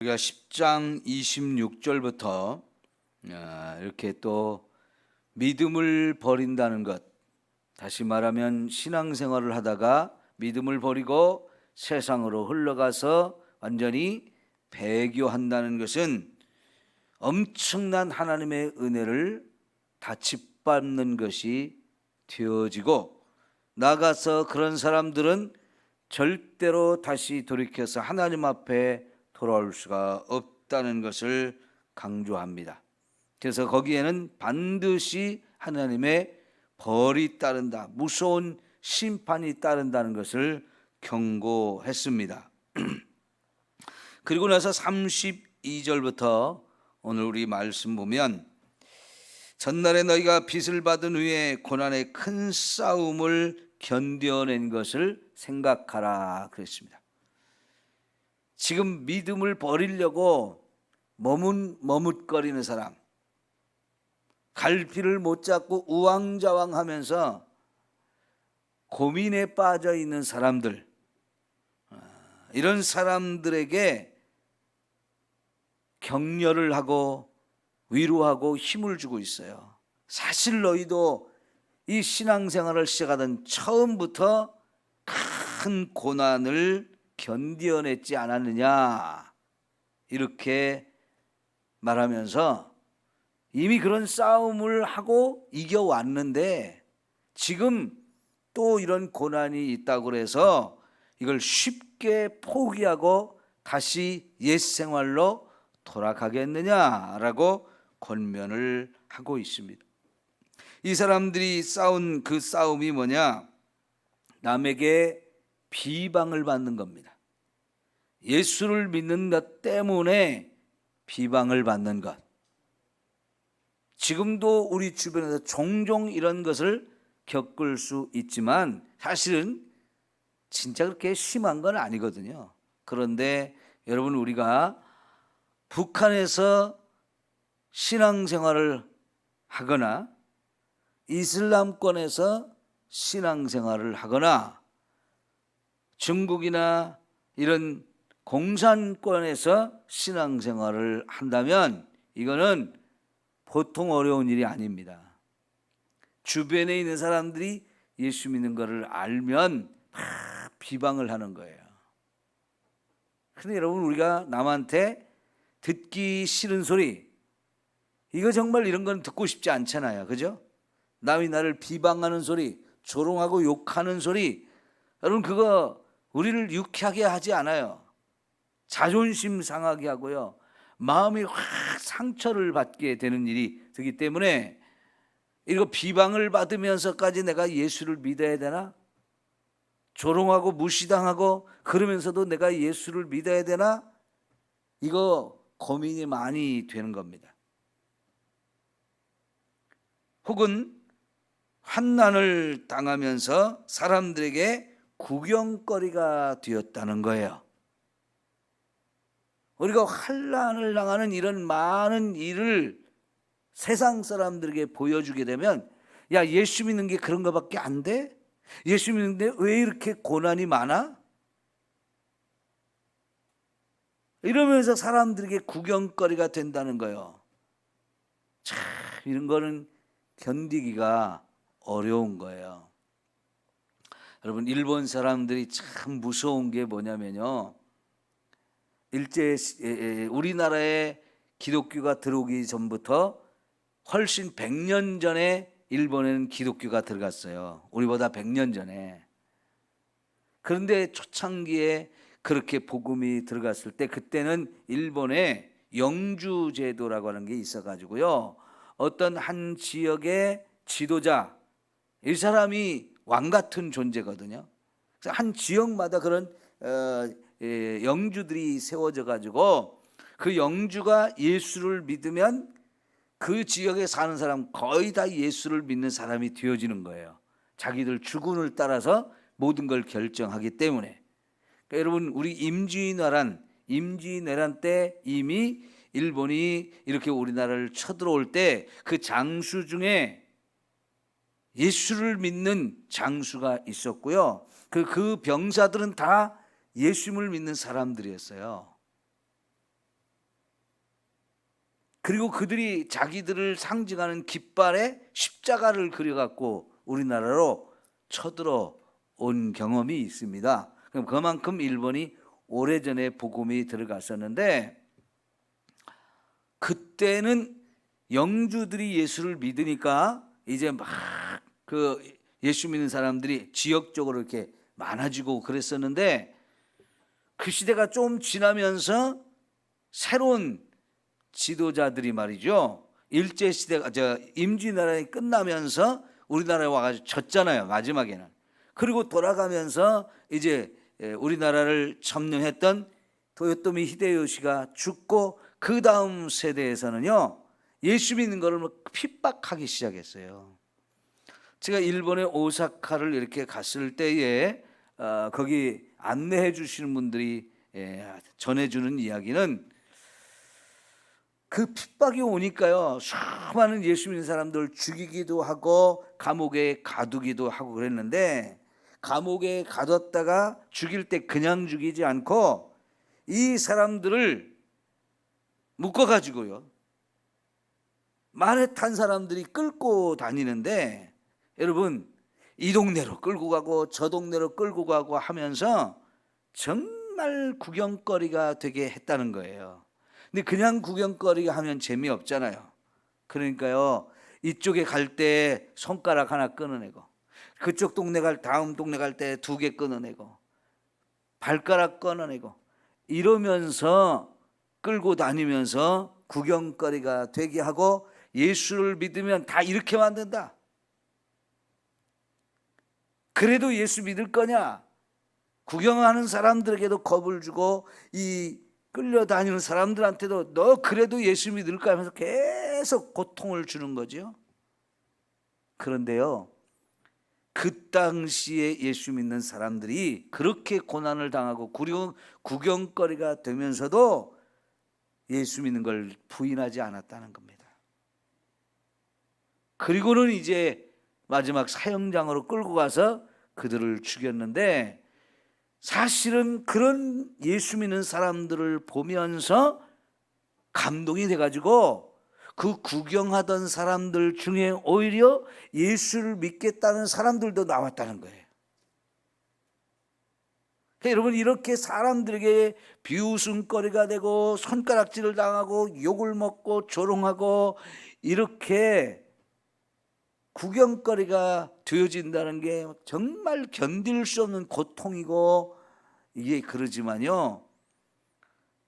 우리가 10장 26절부터 이렇게 또 믿음을 버린다는 것, 다시 말하면 신앙생활을 하다가 믿음을 버리고 세상으로 흘러가서 완전히 배교한다는 것은 엄청난 하나님의 은혜를 다 짓밟는 것이 되어지고, 나가서 그런 사람들은 절대로 다시 돌이켜서 하나님 앞에 돌아올 수가 없다는 것을 강조합니다. 그래서 거기에는 반드시 하나님의 벌이 따른다, 무서운 심판이 따른다는 것을 경고했습니다. 그리고 나서 32절부터 오늘 우리 말씀 보면, 전날에 너희가 빚을 받은 후에 고난의 큰 싸움을 견뎌낸 것을 생각하라 그랬습니다. 지금 믿음을 버리려고 머뭇거리는 사람, 갈피를 못 잡고 우왕좌왕하면서 고민에 빠져 있는 사람들, 이런 사람들에게 격려를 하고 위로하고 힘을 주고 있어요. 사실 너희도 이 신앙생활을 시작하던 처음부터 큰 고난을 견뎌냈지 않았느냐, 이렇게 말하면서 이미 그런 싸움을 하고 이겨왔는데 지금 또 이런 고난이 있다고 해서 이걸 쉽게 포기하고 다시 옛 생활로 돌아가겠느냐라고 권면을 하고 있습니다. 이 사람들이 싸운 그 싸움이 뭐냐? 남에게 비방을 받는 겁니다. 예수를 믿는 것 때문에 비방을 받는 것. 지금도 우리 주변에서 종종 이런 것을 겪을 수 있지만 사실은 진짜 그렇게 심한 건 아니거든요. 그런데 여러분, 우리가 북한에서 신앙생활을 하거나 이슬람권에서 신앙생활을 하거나 중국이나 이런 공산권에서 신앙생활을 한다면 이거는 보통 어려운 일이 아닙니다. 주변에 있는 사람들이 예수 믿는 것을 알면 막 비방을 하는 거예요. 그런데 여러분, 우리가 남한테 듣기 싫은 소리, 이거 정말 이런 건 듣고 싶지 않잖아요. 그죠? 남이 나를 비방하는 소리, 조롱하고 욕하는 소리, 여러분 그거 우리를 유쾌하게 하지 않아요. 자존심 상하게 하고요, 마음이 확 상처를 받게 되는 일이 되기 때문에 이거 비방을 받으면서까지 내가 예수를 믿어야 되나? 조롱하고 무시당하고 그러면서도 내가 예수를 믿어야 되나? 이거 고민이 많이 되는 겁니다. 혹은 환난을 당하면서 사람들에게 구경거리가 되었다는 거예요. 우리가 환난을 당하는 이런 많은 일을 세상 사람들에게 보여주게 되면, 야, 예수 믿는 게 그런 거밖에 안 돼? 예수 믿는데 왜 이렇게 고난이 많아? 이러면서 사람들에게 구경거리가 된다는 거예요. 참, 이런 거는 견디기가 어려운 거예요. 여러분, 일본 사람들이 참 무서운 게 뭐냐면요, 우리나라에 기독교가 들어오기 전부터 훨씬 100년 전에 일본에는 기독교가 들어갔어요. 우리보다 100년 전에. 그런데 초창기에 그렇게 복음이 들어갔을 때, 그때는 일본에 영주제도라고 하는 게 있어가지고요, 어떤 한 지역의 지도자, 이 사람이 왕 같은 존재거든요. 그래서 한 지역마다 그런 영주들이 세워져 가지고 그 영주가 예수를 믿으면 그 지역에 사는 사람 거의 다 예수를 믿는 사람이 되어지는 거예요. 자기들 주군을 따라서 모든 걸 결정하기 때문에. 그러니까 여러분, 우리 임진왜란 때 이미 일본이 이렇게 우리나라를 쳐들어올 때 그 장수 중에 예수를 믿는 장수가 있었고요, 그 병사들은 다 예수님을 믿는 사람들이었어요. 그리고 그들이 자기들을 상징하는 깃발에 십자가를 그려갖고 우리나라로 쳐들어 온 경험이 있습니다. 그럼 그만큼 일본이 오래전에 복음이 들어갔었는데, 그때는 영주들이 예수를 믿으니까 이제 막 그 예수 믿는 사람들이 지역적으로 이렇게 많아지고 그랬었는데, 그 시대가 좀 지나면서 새로운 지도자들이 말이죠, 일제 시대가 임진왜란이 끝나면서 우리나라에 와가지고 졌잖아요, 마지막에는. 그리고 돌아가면서 이제 우리나라를 점령했던 도요토미 히데요시가 죽고, 그 다음 세대에서는요 예수 믿는 거를 핍박하기 시작했어요. 제가 일본의 오사카를 이렇게 갔을 때에 거기 안내해 주시는 분들이 전해주는 이야기는, 그 핍박이 오니까요 수많은 예수 믿는 사람들 죽이기도 하고 감옥에 가두기도 하고 그랬는데, 감옥에 가뒀다가 죽일 때 그냥 죽이지 않고 이 사람들을 묶어가지고요 말에 탄 사람들이 끌고 다니는데, 여러분 이 동네로 끌고 가고 저 동네로 끌고 가고 하면서 정말 구경거리가 되게 했다는 거예요. 근데 그냥 구경거리가 하면 재미없잖아요. 그러니까요 이쪽에 갈 때 손가락 하나 끊어내고, 그쪽 동네 다음 동네 갈 때 2개 끊어내고, 발가락 끊어내고, 이러면서 끌고 다니면서 구경거리가 되게 하고, 예수를 믿으면 다 이렇게 만든다. 그래도 예수 믿을 거냐? 구경하는 사람들에게도 겁을 주고 이 끌려다니는 사람들한테도 너 그래도 예수 믿을까 하면서 계속 고통을 주는 거죠. 그런데요 그 당시에 예수 믿는 사람들이 그렇게 고난을 당하고 구경거리가 되면서도 예수 믿는 걸 부인하지 않았다는 겁니다. 그리고는 이제 마지막 사형장으로 끌고 가서 그들을 죽였는데, 사실은 그런 예수 믿는 사람들을 보면서 감동이 돼가지고 그 구경하던 사람들 중에 오히려 예수를 믿겠다는 사람들도 나왔다는 거예요. 그러니까 여러분 이렇게 사람들에게 비웃음거리가 되고 손가락질을 당하고 욕을 먹고 조롱하고 이렇게 구경거리가 되어진다는 게 정말 견딜 수 없는 고통이고, 이게 그러지만요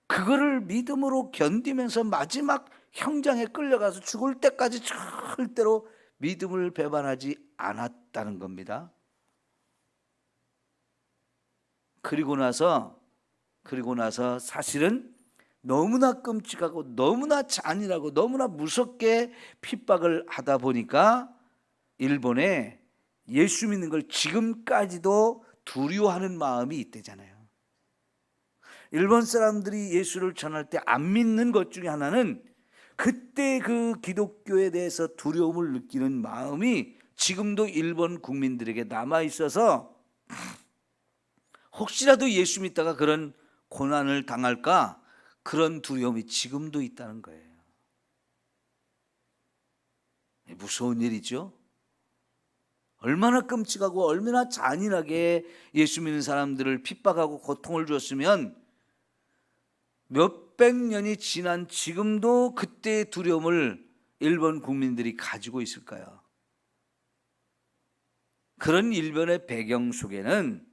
그거를 믿음으로 견디면서 마지막 형장에 끌려가서 죽을 때까지 절대로 믿음을 배반하지 않았다는 겁니다. 그리고 나서 사실은 너무나 끔찍하고 너무나 잔인하고 너무나 무섭게 핍박을 하다 보니까 일본에 예수 믿는 걸 지금까지도 두려워하는 마음이 있대잖아요. 일본 사람들이 예수를 전할 때 안 믿는 것 중에 하나는 그때 그 기독교에 대해서 두려움을 느끼는 마음이 지금도 일본 국민들에게 남아 있어서, 혹시라도 예수 믿다가 그런 고난을 당할까 그런 두려움이 지금도 있다는 거예요. 무서운 일이죠. 얼마나 끔찍하고 얼마나 잔인하게 예수 믿는 사람들을 핍박하고 고통을 줬으면 몇백 년이 지난 지금도 그때의 두려움을 일본 국민들이 가지고 있을까요? 그런 일본의 배경 속에는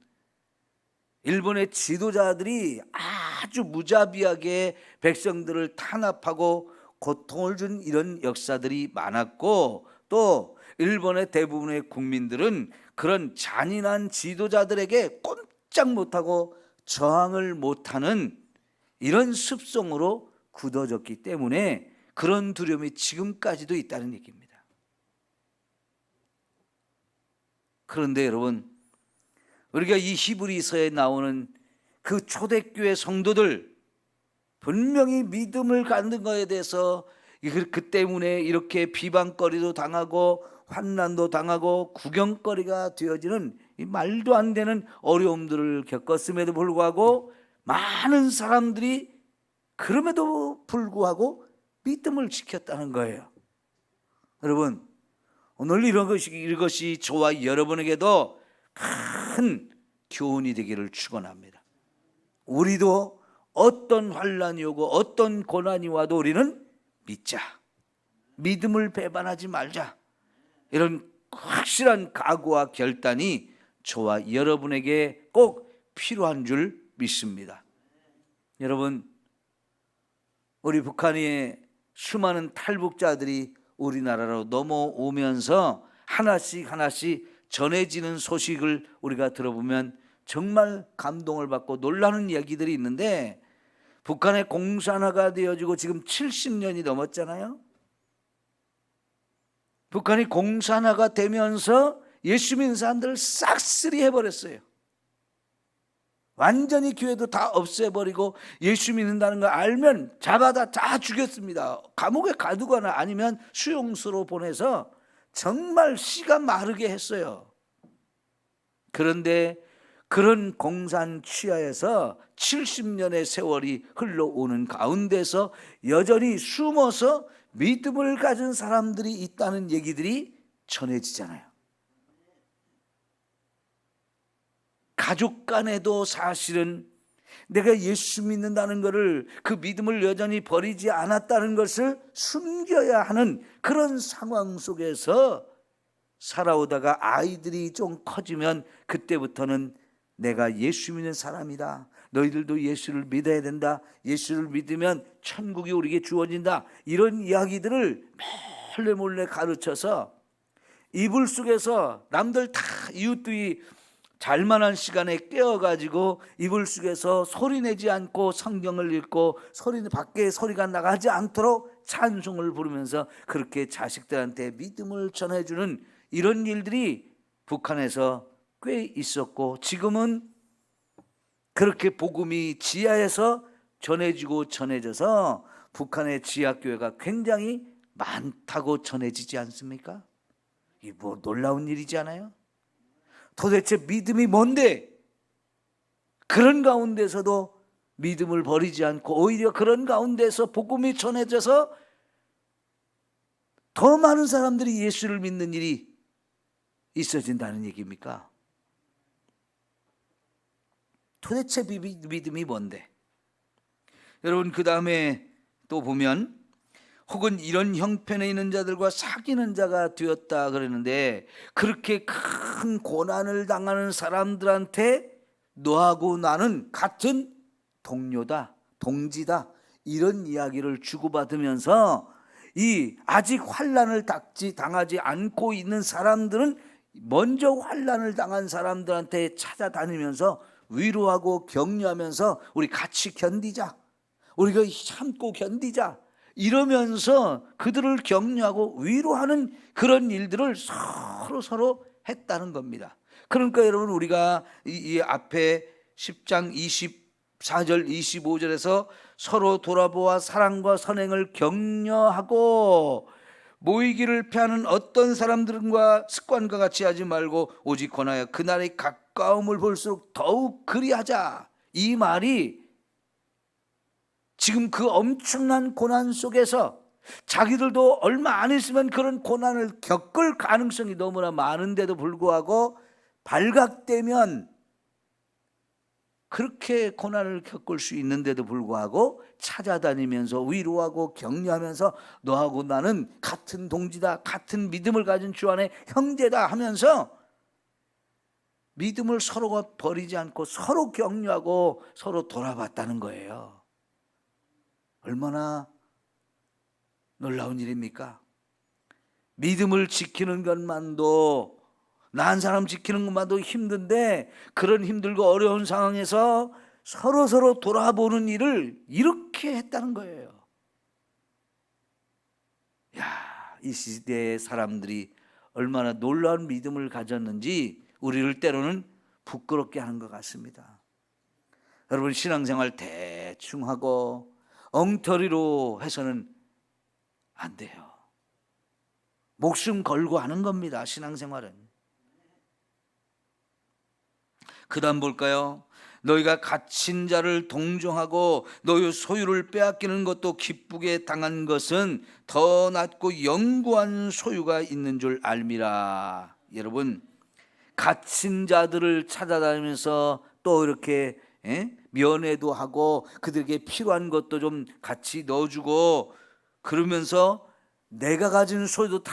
일본의 지도자들이 아주 무자비하게 백성들을 탄압하고 고통을 준 이런 역사들이 많았고, 또 일본의 대부분의 국민들은 그런 잔인한 지도자들에게 꼼짝 못하고 저항을 못하는 이런 습성으로 굳어졌기 때문에 그런 두려움이 지금까지도 있다는 얘기입니다. 그런데 여러분, 우리가 이 히브리서에 나오는 그 초대교회 성도들, 분명히 믿음을 갖는 것에 대해서 그 때문에 이렇게 비방거리도 당하고 환난도 당하고 구경거리가 되어지는 이 말도 안 되는 어려움들을 겪었음에도 불구하고 많은 사람들이 그럼에도 불구하고 믿음을 지켰다는 거예요. 여러분, 오늘 이것이 저와 여러분에게도 큰 교훈이 되기를 축원합니다. 우리도 어떤 환난이 오고 어떤 고난이 와도 우리는 믿자. 믿음을 배반하지 말자. 이런 확실한 각오와 결단이 저와 여러분에게 꼭 필요한 줄 믿습니다. 여러분, 우리 북한의 수많은 탈북자들이 우리나라로 넘어오면서 하나씩 전해지는 소식을 우리가 들어보면 정말 감동을 받고 놀라는 이야기들이 있는데, 북한의 공산화가 되어지고 지금 70년이 넘었잖아요. 북한이 공산화가 되면서 예수 믿는 사람들을 싹쓸이 해버렸어요. 완전히 교회도 다 없애버리고 예수 믿는다는 걸 알면 잡아다 다 죽였습니다. 감옥에 가두거나 아니면 수용소로 보내서 정말 씨가 마르게 했어요. 그런데 그런 공산 취하에서 70년의 세월이 흘러오는 가운데서 여전히 숨어서 믿음을 가진 사람들이 있다는 얘기들이 전해지잖아요. 가족 간에도 사실은 내가 예수 믿는다는 것을, 그 믿음을 여전히 버리지 않았다는 것을 숨겨야 하는 그런 상황 속에서 살아오다가 아이들이 좀 커지면 그때부터는 내가 예수 믿는 사람이다, 너희들도 예수를 믿어야 된다, 예수를 믿으면 천국이 우리에게 주어진다, 이런 이야기들을 몰래 가르쳐서 이불 속에서 남들 다 이웃들이 잘만한 시간에 깨어가지고 이불 속에서 소리내지 않고 성경을 읽고 밖에 소리가 나가지 않도록 찬송을 부르면서 그렇게 자식들한테 믿음을 전해주는 이런 일들이 북한에서 꽤 있었고, 지금은 그렇게 복음이 지하에서 전해져서 북한의 지하교회가 굉장히 많다고 전해지지 않습니까? 이게 뭐 놀라운 일이지 않아요? 도대체 믿음이 뭔데? 그런 가운데서도 믿음을 버리지 않고 오히려 그런 가운데서 복음이 전해져서 더 많은 사람들이 예수를 믿는 일이 있어진다는 얘기입니까? 도대체 믿음이 뭔데? 여러분, 그 다음에 또 보면 혹은 이런 형편에 있는 자들과 사귀는 자가 되었다 그러는데, 그렇게 큰 고난을 당하는 사람들한테 너하고 나는 같은 동료다, 동지다, 이런 이야기를 주고받으면서 이 아직 환난을 당하지 않고 있는 사람들은 먼저 환난을 당한 사람들한테 찾아다니면서 위로하고 격려하면서 우리 같이 견디자, 우리가 참고 견디자, 이러면서 그들을 격려하고 위로하는 그런 일들을 서로 했다는 겁니다. 그러니까 여러분, 우리가 이 앞에 10장 24절 25절에서 서로 돌아보아 사랑과 선행을 격려하고 모이기를 피하는 어떤 사람들과 습관과 같이 하지 말고 오직 권하여 그날의 가까움을 볼수록 더욱 그리하자. 이 말이 지금 그 엄청난 고난 속에서 자기들도 얼마 안 있으면 그런 고난을 겪을 가능성이 너무나 많은데도 불구하고 발각되면 그렇게 고난을 겪을 수 있는데도 불구하고 찾아다니면서 위로하고 격려하면서 너하고 나는 같은 동지다, 같은 믿음을 가진 주 안에 형제다 하면서 믿음을 서로가 버리지 않고 서로 격려하고 서로 돌아봤다는 거예요. 얼마나 놀라운 일입니까? 믿음을 지키는 것만도, 난 사람 지키는 것만도 힘든데 그런 힘들고 어려운 상황에서 서로 돌아보는 일을 이렇게 했다는 거예요. 이 시대의 사람들이 얼마나 놀라운 믿음을 가졌는지 우리를 때로는 부끄럽게 하는 것 같습니다. 여러분, 신앙생활 대충 하고 엉터리로 해서는 안 돼요. 목숨 걸고 하는 겁니다, 신앙생활은. 그 다음 볼까요? 너희가 갇힌 자를 동정하고 너희 소유를 빼앗기는 것도 기쁘게 당한 것은 더 낫고 영구한 소유가 있는 줄 알미라. 여러분, 갇힌 자들을 찾아다니면서 또 이렇게 면회도 하고 그들에게 필요한 것도 좀 같이 넣어주고 그러면서 내가 가진 소유도 다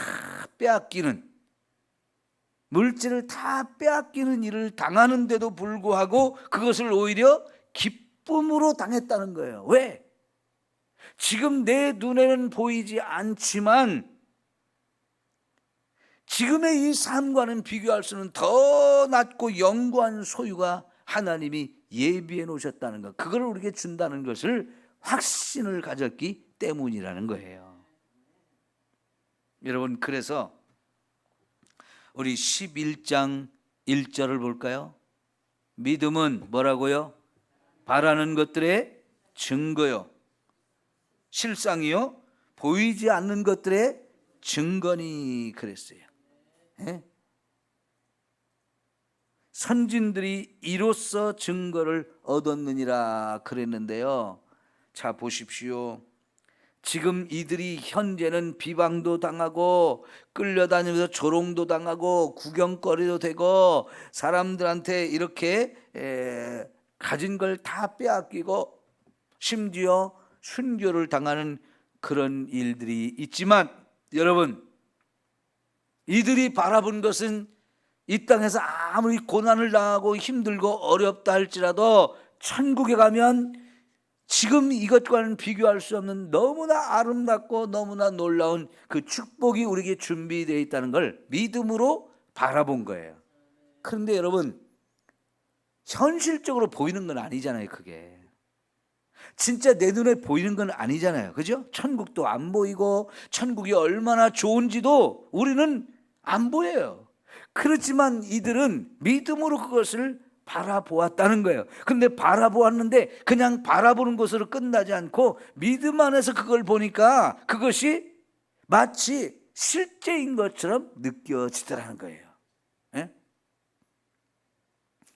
빼앗기는, 물질을 다 빼앗기는 일을 당하는데도 불구하고 그것을 오히려 기쁨으로 당했다는 거예요. 왜? 지금 내 눈에는 보이지 않지만 지금의 이 삶과는 비교할 수는 더 낫고 영구한 소유가 하나님이 예비해 놓으셨다는 것, 그걸 우리에게 준다는 것을 확신을 가졌기 때문이라는 거예요. 여러분, 그래서 우리 11장 1절을 볼까요? 믿음은 뭐라고요? 바라는 것들의 증거요, 실상이요, 보이지 않는 것들의 증거니 그랬어요. 선진들이 이로써 증거를 얻었느니라 그랬는데요. 자, 보십시오. 지금 이들이 현재는 비방도 당하고 끌려다니면서 조롱도 당하고 구경거리도 되고 사람들한테 이렇게 가진 걸 다 빼앗기고 심지어 순교를 당하는 그런 일들이 있지만, 여러분, 이들이 바라본 것은 이 땅에서 아무리 고난을 당하고 힘들고 어렵다 할지라도 천국에 가면 지금 이것과는 비교할 수 없는 너무나 아름답고 너무나 놀라운 그 축복이 우리에게 준비되어 있다는 걸 믿음으로 바라본 거예요. 그런데 여러분, 현실적으로 보이는 건 아니잖아요. 그게 진짜 내 눈에 보이는 건 아니잖아요. 그죠? 천국도 안 보이고 천국이 얼마나 좋은지도 우리는 안 보여요. 그렇지만 이들은 믿음으로 그것을 바라보았다는 거예요. 근데 바라보았는데 그냥 바라보는 것으로 끝나지 않고 믿음 안에서 그걸 보니까 그것이 마치 실제인 것처럼 느껴지더라는 거예요.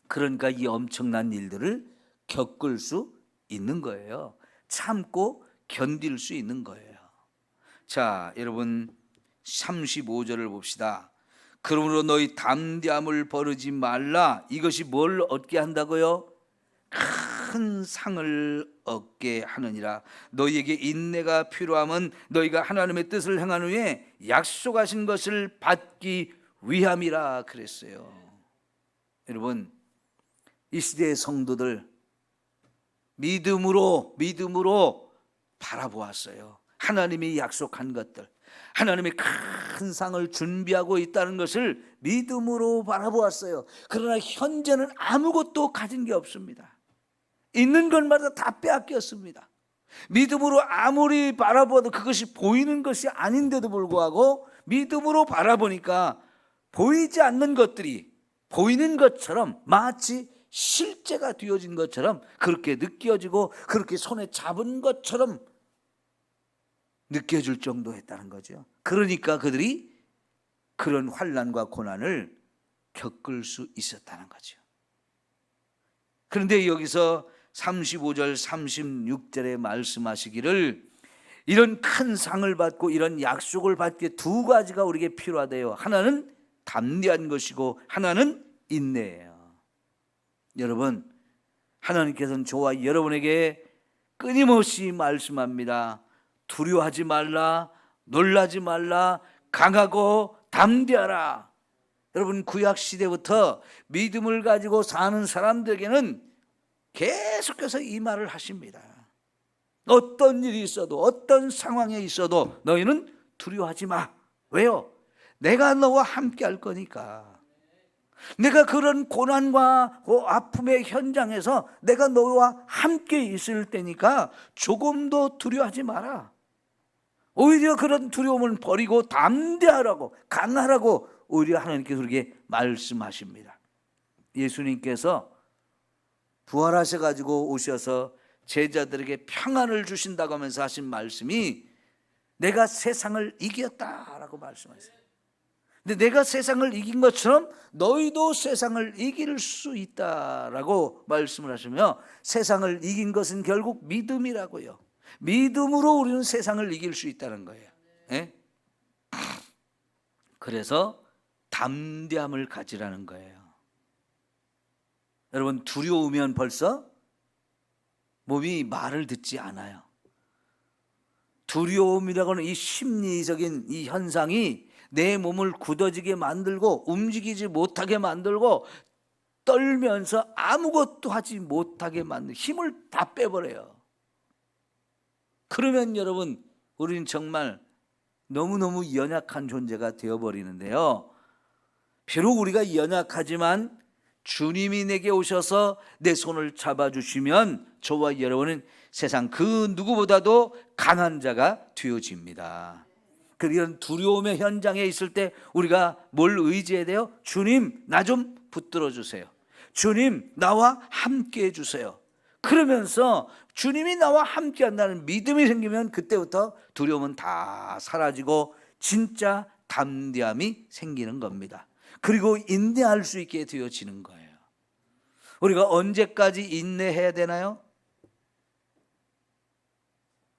그러니까 이 엄청난 일들을 겪을 수 있는 거예요. 참고 견딜 수 있는 거예요. 자, 여러분 35절을 봅시다. 그러므로 너희 담대함을 버리지 말라. 이것이 뭘 얻게 한다고요? 큰 상을 얻게 하느니라. 너희에게 인내가 필요함은 너희가 하나님의 뜻을 행한 후에 약속하신 것을 받기 위함이라 그랬어요. 여러분, 이 시대의 성도들 믿음으로 바라보았어요. 하나님이 약속한 것들, 하나님의 큰 상을 준비하고 있다는 것을 믿음으로 바라보았어요. 그러나 현재는 아무것도 가진 게 없습니다. 있는 것마다 다 빼앗겼습니다. 믿음으로 아무리 바라보아도 그것이 보이는 것이 아닌데도 불구하고 믿음으로 바라보니까 보이지 않는 것들이 보이는 것처럼 마치 실제가 되어진 것처럼 그렇게 느껴지고 그렇게 손에 잡은 것처럼 느껴질 정도였다는 거죠. 그러니까 그들이 그런 환난과 고난을 겪을 수 있었다는 거죠. 그런데 여기서 35절 36절에 말씀하시기를 이런 큰 상을 받고 이런 약속을 받기에 두 가지가 우리에게 필요하대요. 하나는 담대한 것이고 하나는 인내예요. 여러분, 하나님께서는 저와 여러분에게 끊임없이 말씀합니다. 두려워하지 말라, 놀라지 말라, 강하고 담대하라. 여러분, 구약 시대부터 믿음을 가지고 사는 사람들에게는 계속해서 이 말을 하십니다. 어떤 일이 있어도 어떤 상황에 있어도 너희는 두려워하지 마. 왜요? 내가 너와 함께 할 거니까. 내가 그런 고난과 아픔의 현장에서 내가 너와 함께 있을 때니까 조금도 두려워하지 마라. 오히려 그런 두려움을 버리고 담대하라고, 강하라고 오히려 하나님께서 우리에게 말씀하십니다. 예수님께서 부활하셔가지고 오셔서 제자들에게 평안을 주신다고 하면서 하신 말씀이 내가 세상을 이겼다라고 말씀하세요. 근데 내가 세상을 이긴 것처럼 너희도 세상을 이길 수 있다라고 말씀을 하시며, 세상을 이긴 것은 결국 믿음이라고요. 믿음으로 우리는 세상을 이길 수 있다는 거예요. 예? 그래서 담대함을 가지라는 거예요. 여러분, 두려우면 벌써 몸이 말을 듣지 않아요. 두려움이라고 하는 이 심리적인 이 현상이 내 몸을 굳어지게 만들고 움직이지 못하게 만들고 떨면서 아무것도 하지 못하게 만들고 힘을 다 빼버려요. 그러면 여러분, 우리는 정말 너무너무 연약한 존재가 되어버리는데요. 비록 우리가 연약하지만 주님이 내게 오셔서 내 손을 잡아주시면 저와 여러분은 세상 그 누구보다도 강한 자가 되어집니다. 이런 두려움의 현장에 있을 때 우리가 뭘 의지해야 돼요? 주님, 나 좀 붙들어 주세요. 주님, 나와 함께 해주세요. 그러면서 주님이 나와 함께 한다는 믿음이 생기면 그때부터 두려움은 다 사라지고 진짜 담대함이 생기는 겁니다. 그리고 인내할 수 있게 되어지는 거예요. 우리가 언제까지 인내해야 되나요?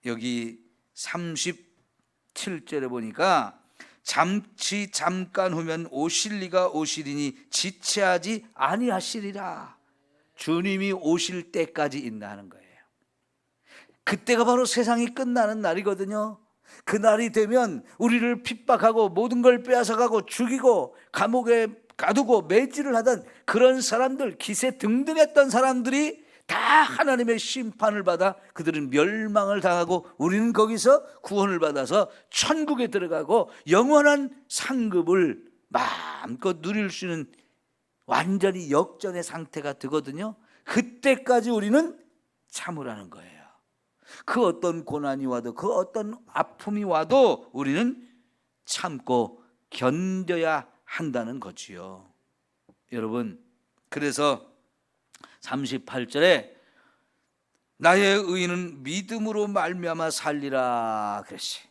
여기 37절에 보니까 잠시 잠깐 후면 오실 이가 오시리니 지체하지 아니하시리라. 주님이 오실 때까지 인내하는 거예요. 그때가 바로 세상이 끝나는 날이거든요. 그 날이 되면 우리를 핍박하고 모든 걸 빼앗아가고 죽이고 감옥에 가두고 매질을 하던 그런 사람들, 기세 등등했던 사람들이 다 하나님의 심판을 받아 그들은 멸망을 당하고 우리는 거기서 구원을 받아서 천국에 들어가고 영원한 상급을 마음껏 누릴 수 있는 완전히 역전의 상태가 되거든요. 그때까지 우리는 참으라는 거예요. 그 어떤 고난이 와도 그 어떤 아픔이 와도 우리는 참고 견뎌야 한다는 거지요. 여러분, 그래서 38절에 나의 의인은 믿음으로 말미암아 살리라 그랬어요.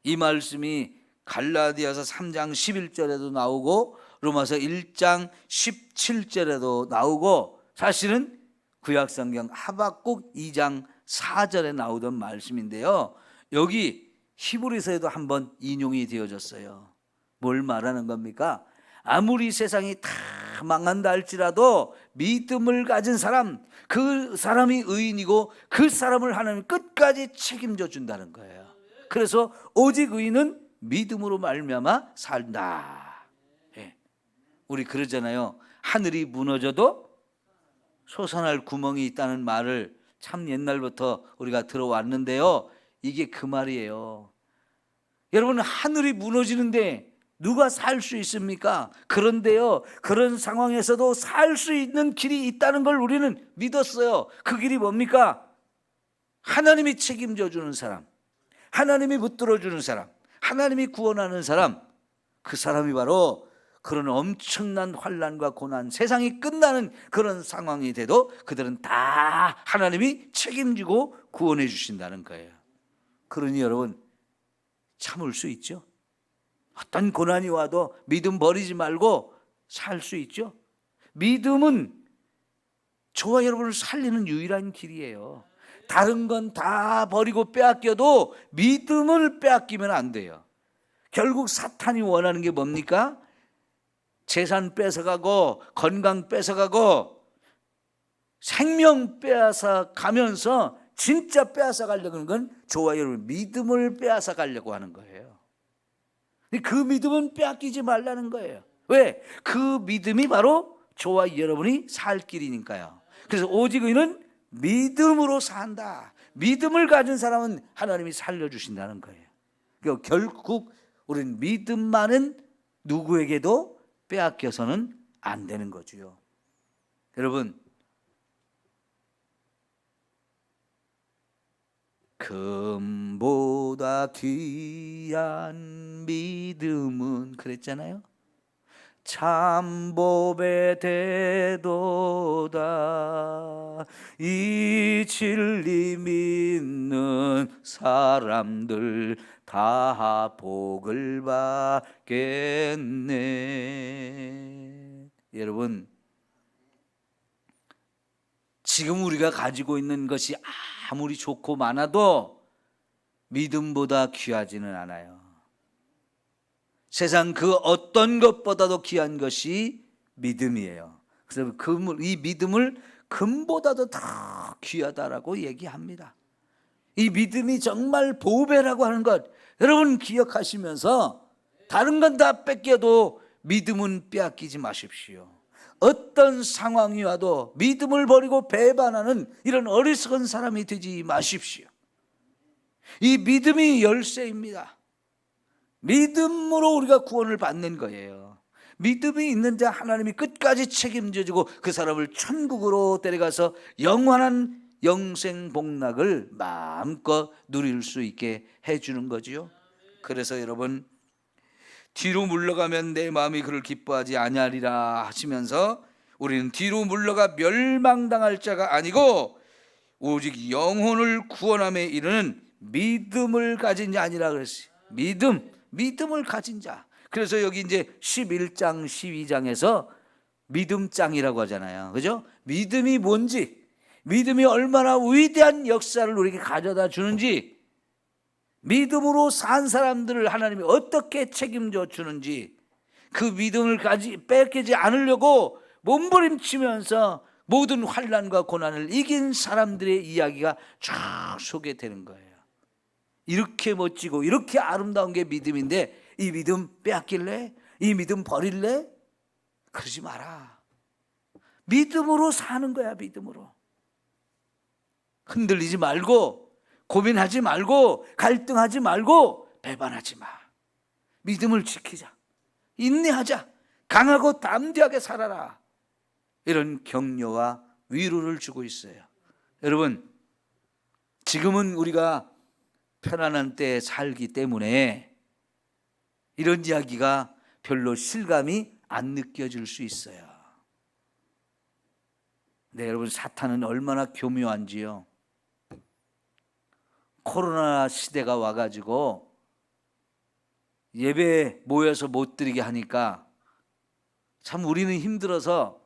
이 말씀이 갈라디아서 3장 11절에도 나오고 로마서 1장 17절에도 나오고 사실은 구약성경 하박국 2장 4절에 나오던 말씀인데요. 여기 히브리서에도 한번 인용이 되어졌어요. 뭘 말하는 겁니까? 아무리 세상이 다 망한다 할지라도 믿음을 가진 사람, 그 사람이 의인이고 그 사람을 하나님 끝까지 책임져 준다는 거예요. 그래서 오직 의인은 믿음으로 말미암아 산다. 예. 우리 그러잖아요. 하늘이 무너져도 솟아날 구멍이 있다는 말을 참 옛날부터 우리가 들어왔는데요. 이게 그 말이에요. 여러분, 하늘이 무너지는데 누가 살 수 있습니까? 그런데요, 그런 상황에서도 살 수 있는 길이 있다는 걸 우리는 믿었어요. 그 길이 뭡니까? 하나님이 책임져 주는 사람, 하나님이 붙들어 주는 사람, 하나님이 구원하는 사람, 그 사람이 바로 그런 엄청난 환난과 고난, 세상이 끝나는 그런 상황이 돼도 그들은 다 하나님이 책임지고 구원해 주신다는 거예요. 그러니 여러분, 참을 수 있죠. 어떤 고난이 와도 믿음 버리지 말고 살 수 있죠. 믿음은 저와 여러분을 살리는 유일한 길이에요. 다른 건 다 버리고 빼앗겨도 믿음을 빼앗기면 안 돼요. 결국 사탄이 원하는 게 뭡니까? 재산 뺏어가고 건강 뺏어가고 생명 빼앗아 가면서 진짜 빼앗아 가려고 하는 건 저와 여러분 믿음을 빼앗아 가려고 하는 거예요. 그 믿음은 빼앗기지 말라는 거예요. 왜? 그 믿음이 바로 저와 여러분이 살 길이니까요. 그래서 오직 의인은 믿음으로 산다. 믿음을 가진 사람은 하나님이 살려주신다는 거예요. 그러니까 결국 우리는 믿음만은 누구에게도 빼앗겨서는 안 되는 거죠. 여러분, 금보다 귀한 믿음은 그랬잖아요. 참법에 대도다. 이 진리 믿는 사람들 다 복을 받겠네. 여러분, 지금 우리가 가지고 있는 것이 아무리 좋고 많아도 믿음보다 귀하지는 않아요. 세상 그 어떤 것보다도 귀한 것이 믿음이에요. 그래서 이 믿음을 금보다도 더 귀하다라고 얘기합니다. 이 믿음이 정말 보배라고 하는 것 여러분 기억하시면서 다른 건 다 뺏겨도 믿음은 빼앗기지 마십시오. 어떤 상황이 와도 믿음을 버리고 배반하는 이런 어리석은 사람이 되지 마십시오. 이 믿음이 열쇠입니다. 믿음으로 우리가 구원을 받는 거예요. 믿음이 있는 자 하나님이 끝까지 책임져주고 그 사람을 천국으로 데려가서 영원한 영생 복락을 마음껏 누릴 수 있게 해주는 거지요. 그래서 여러분, 뒤로 물러가면 내 마음이 그를 기뻐하지 아니하리라 하시면서 우리는 뒤로 물러가 멸망당할 자가 아니고 오직 영혼을 구원함에 이르는 믿음을 가진 자 아니라 그랬어요. 믿음을 가진 자. 그래서 여기 이제 11장 12장에서 믿음장이라고 하잖아요. 그죠? 믿음이 뭔지, 믿음이 얼마나 위대한 역사를 우리에게 가져다 주는지, 믿음으로 산 사람들을 하나님이 어떻게 책임져 주는지, 그 믿음을 뺏기지 않으려고 몸부림치면서 모든 환난과 고난을 이긴 사람들의 이야기가 쫙 소개되는 거예요. 이렇게 멋지고 이렇게 아름다운 게 믿음인데 이 믿음 빼앗길래? 이 믿음 버릴래? 그러지 마라. 믿음으로 사는 거야. 믿음으로. 흔들리지 말고, 고민하지 말고, 갈등하지 말고, 배반하지 마. 믿음을 지키자. 인내하자. 강하고 담대하게 살아라. 이런 격려와 위로를 주고 있어요. 여러분, 지금은 우리가 편안한 때에 살기 때문에 이런 이야기가 별로 실감이 안 느껴질 수 있어요. 네, 여러분, 사탄은 얼마나 교묘한지요. 코로나 시대가 와가지고 예배 모여서 못 드리게 하니까 참 우리는 힘들어서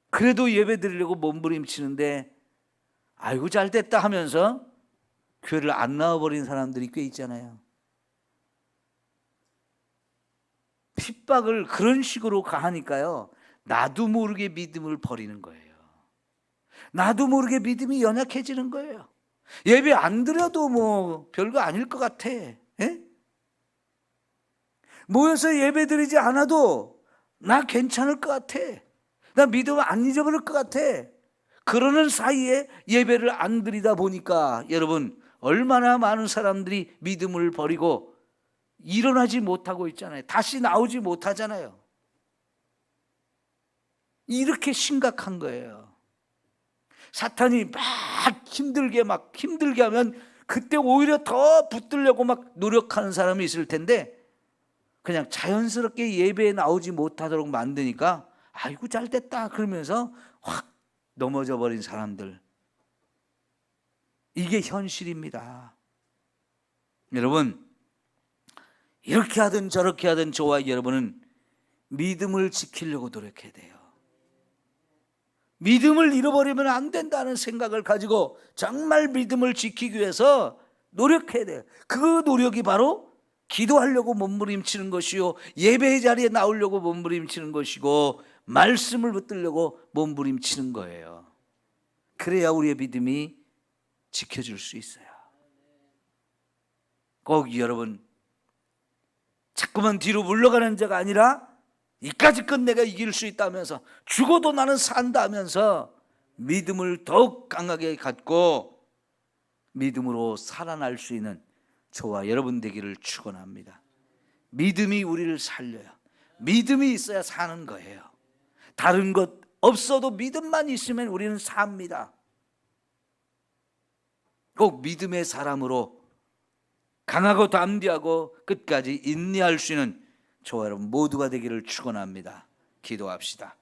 그래도 예배 드리려고 몸부림치는데 아이고 잘 됐다 하면서 교회를 안 나와버린 사람들이 꽤 있잖아요. 핍박을 그런 식으로 가하니까요, 나도 모르게 믿음을 버리는 거예요. 나도 모르게 믿음이 연약해지는 거예요. 예배 안 드려도 뭐 별거 아닐 것 같아. 에? 모여서 예배 드리지 않아도 나 괜찮을 것 같아. 나 믿음을 안 잊어버릴 것 같아. 그러는 사이에 예배를 안 드리다 보니까 여러분, 얼마나 많은 사람들이 믿음을 버리고 일어나지 못하고 있잖아요. 다시 나오지 못하잖아요. 이렇게 심각한 거예요. 사탄이 막 힘들게 하면 그때 오히려 더 붙들려고 막 노력하는 사람이 있을 텐데 그냥 자연스럽게 예배에 나오지 못하도록 만드니까 아이고 잘 됐다 그러면서 확 넘어져 버린 사람들, 이게 현실입니다. 여러분, 이렇게 하든 저렇게 하든 저와 여러분은 믿음을 지키려고 노력해야 돼요. 믿음을 잃어버리면 안 된다는 생각을 가지고 정말 믿음을 지키기 위해서 노력해야 돼요. 그 노력이 바로 기도하려고 몸부림치는 것이요, 예배의 자리에 나오려고 몸부림치는 것이고, 말씀을 붙들려고 몸부림치는 거예요. 그래야 우리의 믿음이 지켜줄 수 있어요. 꼭 여러분, 자꾸만 뒤로 물러가는 자가 아니라 이까짓 건 내가 이길 수 있다면서, 죽어도 나는 산다면서 믿음을 더욱 강하게 갖고 믿음으로 살아날 수 있는 저와 여러분 되기를 축원합니다. 믿음이 우리를 살려요. 믿음이 있어야 사는 거예요. 다른 것 없어도 믿음만 있으면 우리는 삽니다. 꼭 믿음의 사람으로 강하고 담대하고 끝까지 인내할 수 있는 저와 여러분 모두가 되기를 축원합니다. 기도합시다.